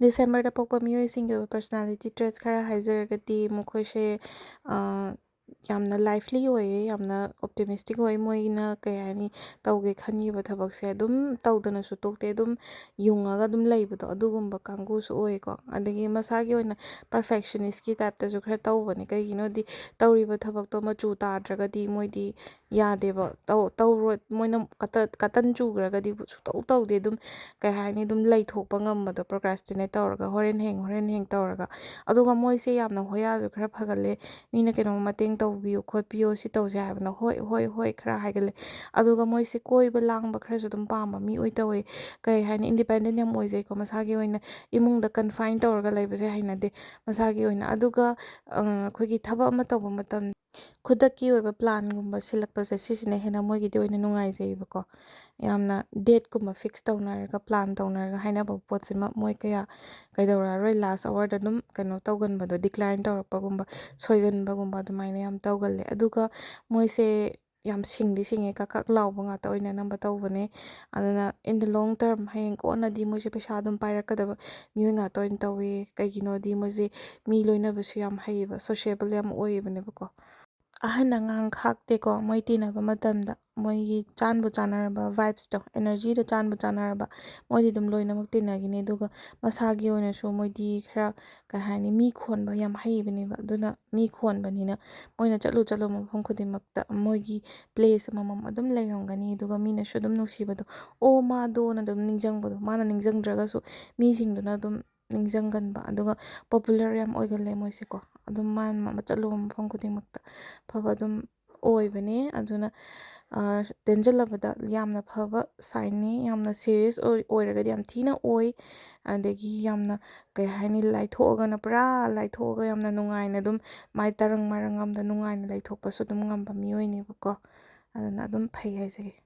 ꯗꯤꯁꯦꯝꯕꯔꯗ ꯄꯣꯛꯄ ꯃꯤꯑꯣꯏꯁꯤꯡꯒꯤ ꯑꯣꯏꯕ ꯄꯔꯁꯣꯅꯦꯂꯤꯇꯤ ꯇ꯭ꯔꯦꯠꯁ ꯈꯔ ꯍꯥꯏꯖꯔꯒꯗꯤ ꯃꯈꯣꯏꯁꯦ ꯌꯥꯝꯅ ꯂꯥꯏꯐꯂꯤ ꯑꯣꯏꯌꯦ, ꯌꯥꯝꯅ ꯑꯣꯞꯇꯤꯃꯤꯁꯇꯤꯛ ꯑꯣꯏ, ꯃꯣꯏꯅ ꯀꯩ ꯍꯥꯏꯅꯤ ꯇꯧꯒꯦ ꯈꯟꯈꯤꯕ ꯊꯕꯛꯁꯦ ꯑꯗꯨꯝ ꯇꯧꯗꯅꯁꯨ ꯇꯣꯛꯇꯦ, ꯑꯗꯨꯝ ꯌꯨꯡꯉꯒ ꯑꯗꯨꯝ ꯂꯩꯕꯗꯣ ꯑꯗꯨꯒꯨꯝꯕ ꯀꯥꯡꯕꯨꯁꯨ ꯑꯣꯏꯀꯣ. ꯑꯗꯒꯤ ꯃꯁꯥꯒꯤ ꯑꯣꯏꯅ ꯄꯔꯐꯦꯛꯁꯟꯅꯤꯁꯀꯤ ꯇꯥꯏꯞꯇꯁꯨ ꯈꯔ ꯇꯧꯕꯅꯦ. ꯀꯩꯒꯤꯅꯣꯗꯤ ꯇꯧꯔꯤꯕ ꯊꯕꯛꯇꯣ ꯃꯆꯨ ꯇꯥꯗ꯭ꯔꯒꯗꯤ ꯃꯣꯏꯗꯤ ꯌꯥꯗꯦꯕ. ꯇꯧꯔꯣꯏ, ꯃꯣꯏꯅ ꯀꯇꯟ ꯆꯨꯈ꯭ꯔꯒꯗꯤ ꯁꯨꯡꯇꯧ ꯇꯧꯗꯦ. ꯑꯗꯨꯝ ꯀꯩ ꯍꯥꯏꯅꯤ ꯑꯗꯨꯝ ꯂꯩꯊꯣꯛꯄ ꯉꯝꯕꯗꯣ, ꯄ꯭ꯔꯣꯀ꯭ꯔꯥꯁꯇꯤꯅꯦꯠ ꯇꯧꯔꯒ ꯍꯣꯔꯦꯟ ꯍꯦꯡ ꯇꯧꯔꯒ. ꯑꯗꯨꯒ ꯃꯣꯏꯁꯦ ꯌꯥꯝꯅ ꯍꯣꯌꯥꯁꯨ ꯈꯔ ꯐꯒꯠꯂꯦ. ꯃꯤꯅ ꯀꯩꯅꯣꯝꯃ ꯃꯇꯦꯡ ꯇꯧꯕꯤꯌꯨ ꯈꯣꯠꯄꯤꯌꯨ ꯁꯤ ꯇꯧꯁꯦ ꯍꯥꯏꯕꯅ ꯍꯣꯏ ꯍꯣꯏ ꯍꯣꯏ ꯈꯔ ꯍꯥꯏꯒꯠꯂꯦ. ꯑꯗꯨꯒ ꯃꯣꯏꯁꯦ ꯀꯣꯏꯕ ꯂꯥꯡꯕ ꯈꯔꯁꯨ ꯑꯗꯨꯝ ꯄꯥꯝꯕ ꯃꯤ ꯑꯣꯏ ꯇꯧꯋꯦ. ꯀꯩ ꯍꯥꯏꯅꯤ ꯏꯟꯗꯤꯄꯦꯟꯗꯦꯟ ꯌꯥꯝ ꯑꯣꯏꯖꯩꯀꯣ. ꯃꯁꯥꯒꯤ ꯑꯣꯏꯅ ꯏꯃꯨꯡꯗ ꯀꯟꯐꯥꯏꯟ ꯇꯧꯔꯒ ꯂꯩꯕꯁꯦ ꯍꯩꯅꯗꯦ ꯃꯁꯥꯒꯤ ꯑꯣꯏꯅ. ꯑꯗꯨꯒ ꯑꯩꯈꯣꯏꯒꯤ ꯊꯕꯛ ꯑꯃ ꯇꯧꯕ ꯃꯇꯝ ꯈꯨꯗꯛꯀꯤ ꯑꯣꯏꯕ ꯄ꯭ꯂꯥꯟꯒꯨꯝꯕ ꯁꯤꯜꯂꯛꯄꯁꯦ ꯁꯤꯁꯤꯅ ꯍꯦꯟꯅ ꯃꯣꯏꯒꯤꯗꯤ ꯑꯣꯏꯅ ꯅꯨꯡꯉꯥꯏꯖꯩꯑꯕꯀꯣ. ꯌꯥꯝꯅ ꯗꯦꯠꯀꯨꯝꯕ ꯐꯤꯛꯁ ꯇꯧꯅꯔꯒ ꯄ꯭ꯂꯥꯟ ꯇꯧꯅꯔꯒ ꯍꯥꯏꯅꯕ ꯄꯣꯠꯁꯤꯃ ꯃꯣꯏ ꯀꯌꯥ ꯀꯩꯗꯧꯔꯛꯑꯔꯣꯏ. ꯂꯥꯁ ꯑꯋꯥꯔꯗ ꯑꯗꯨꯝ ꯀꯩꯅꯣ ꯇꯧꯒꯟꯕꯗꯣ, ꯗꯤꯀ꯭ꯂꯥꯏꯟ ꯇꯧꯔꯛꯄꯒꯨꯝꯕ, ꯁꯣꯏꯒꯟꯕꯒꯨꯝꯕ ꯑꯗꯨꯃꯥꯏꯅ ꯌꯥꯝ ꯇꯧꯒꯜꯂꯦ. ꯑꯗꯨꯒ ꯃꯣꯏꯁꯦ ꯌꯥꯝ ꯁꯤꯡꯗꯤ ꯁꯤꯡꯉꯦ, ꯀꯛ ꯀꯛ ꯂꯥꯎꯕ ꯉꯥꯛꯇ ꯑꯣꯏꯅ ꯑꯅꯝꯕ ꯇꯧꯕꯅꯦ. ꯑꯗꯨꯅ ꯏꯟ ꯗ ꯂꯣꯡ ꯇꯔꯝ ꯍꯌꯦꯡ ꯀꯣꯟꯅꯗꯤ ꯃꯣꯏꯁꯦ ꯄꯩꯁꯥ ꯑꯗꯨꯝ ꯄꯥꯏꯔꯛꯀꯗꯕ ꯃꯤꯑꯣꯏ ꯉꯥꯛꯇ ꯑꯣꯏꯅ ꯇꯧꯋꯦ. ꯀꯩꯒꯤꯅꯣꯗꯤ ꯃꯣꯏꯁꯦ ꯃꯤ ꯂꯣꯏꯅꯕꯁꯨ ꯌꯥꯝ ꯍꯩꯌꯦꯕ, ꯁꯣꯁꯤꯌꯦꯕꯜ ꯌꯥꯝ ꯑꯣꯏꯌꯦꯕꯅꯦꯕꯀꯣ. ꯑꯍꯟ ꯑꯉꯥꯡ ꯈꯥꯛꯇꯦꯀꯣ ꯃꯣꯏ ꯇꯤꯟꯅꯕ ꯃꯇꯝꯗ. ꯃꯣꯏꯒꯤ ꯆꯥꯟꯕꯨ ꯆꯥꯟꯅꯔꯕ ꯚꯥꯏബ്ꯁꯇꯣ, ꯑꯦꯅꯔꯖꯤꯗꯣ ꯆꯥꯟꯕꯨ ꯆꯥꯟꯅꯔꯕ ꯃꯣꯏꯗꯤ ꯑꯗꯨꯝ ꯂꯣꯏꯅꯃꯛ ꯇꯤꯟꯅꯈꯤꯅꯤ. ꯑꯗꯨꯒ ꯃꯁꯥꯒꯤ ꯑꯣꯏꯅꯁꯨ ꯃꯣꯏꯗꯤ ꯈꯔ ꯀꯩ ꯍꯥꯏꯅꯤ ꯃꯤ ꯈꯣꯟꯕ ꯌꯥꯝ ꯍꯩꯕꯅꯦꯕ. ꯑꯗꯨꯅ ꯃꯤ ꯈꯣꯟꯕꯅꯤꯅ ꯃꯣꯏꯅ ꯆꯠꯂꯨ ꯃꯐꯝ ꯈꯨꯗꯤꯡꯃꯛꯇ ꯃꯣꯏꯒꯤ ꯄ꯭ꯂꯦꯁ ꯑꯃꯃꯝ ꯑꯗꯨꯝ ꯂꯩꯔꯝꯒꯅꯤ. ꯑꯗꯨꯒ ꯃꯤꯅꯁꯨ ꯑꯗꯨꯝ ꯅꯨꯡꯁꯤꯕꯗꯣ, ꯑꯣ ꯃꯥꯗꯣꯅ ꯑꯗꯨꯝ ꯅꯤꯡꯁꯤꯡꯕꯗꯣ, ꯃꯥꯅ ꯅꯤꯡꯁꯤꯡꯗ꯭ꯔꯒꯁꯨ ꯃꯤꯁꯤꯡꯗꯨꯅ ꯑꯗꯨꯝ ꯅꯤꯡꯁꯤꯡꯒꯟꯕ. ꯑꯗꯨꯒ ꯄꯣꯄꯨꯂꯔ ꯌꯥꯝ ꯑꯣꯏꯒꯜꯂꯦ ꯃꯣꯏꯁꯦꯀꯣ. ꯑꯗꯨꯝ ꯃꯥꯅ ꯆꯠꯂꯨꯕ ꯃꯐꯝ ꯈꯨꯗꯤꯡꯃꯛꯇ ꯐꯕ ꯑꯗꯨꯝ ꯑꯣꯏꯕꯅꯦ. ꯑꯗꯨꯅ ꯇꯦꯟꯁꯤꯜꯂꯕꯗ ꯌꯥꯝꯅ ꯐꯕ ꯁꯥꯏꯟꯅꯤ. ꯌꯥꯝꯅ ꯁꯤꯔꯤꯌꯁ ꯑꯣꯏꯔꯒꯗꯤ ꯌꯥꯝ ꯊꯤꯅ ꯑꯣꯏ. ꯑꯗꯒꯤ ꯌꯥꯝꯅ ꯀꯩ ꯍꯥꯏꯅꯤ ꯂꯥꯏꯊꯣꯛꯑꯒꯅ ꯄꯨꯔꯥ ꯂꯥꯏꯊꯣꯛꯑꯒ ꯌꯥꯝꯅ ꯅꯨꯡꯉꯥꯏꯅ ꯑꯗꯨꯝ ꯃꯥꯏ ꯇꯔꯪ ꯃꯔꯪ ꯑꯃꯗ ꯅꯨꯡꯉꯥꯏꯅ ꯂꯩꯊꯣꯛꯄꯁꯨ ꯑꯗꯨꯝ ꯉꯝꯕ ꯃꯤꯑꯣꯏꯅꯦꯕꯀꯣ. ꯑꯗꯨꯅ ꯑꯗꯨꯝ ꯐꯩ ꯍꯥꯏꯖꯒꯦ.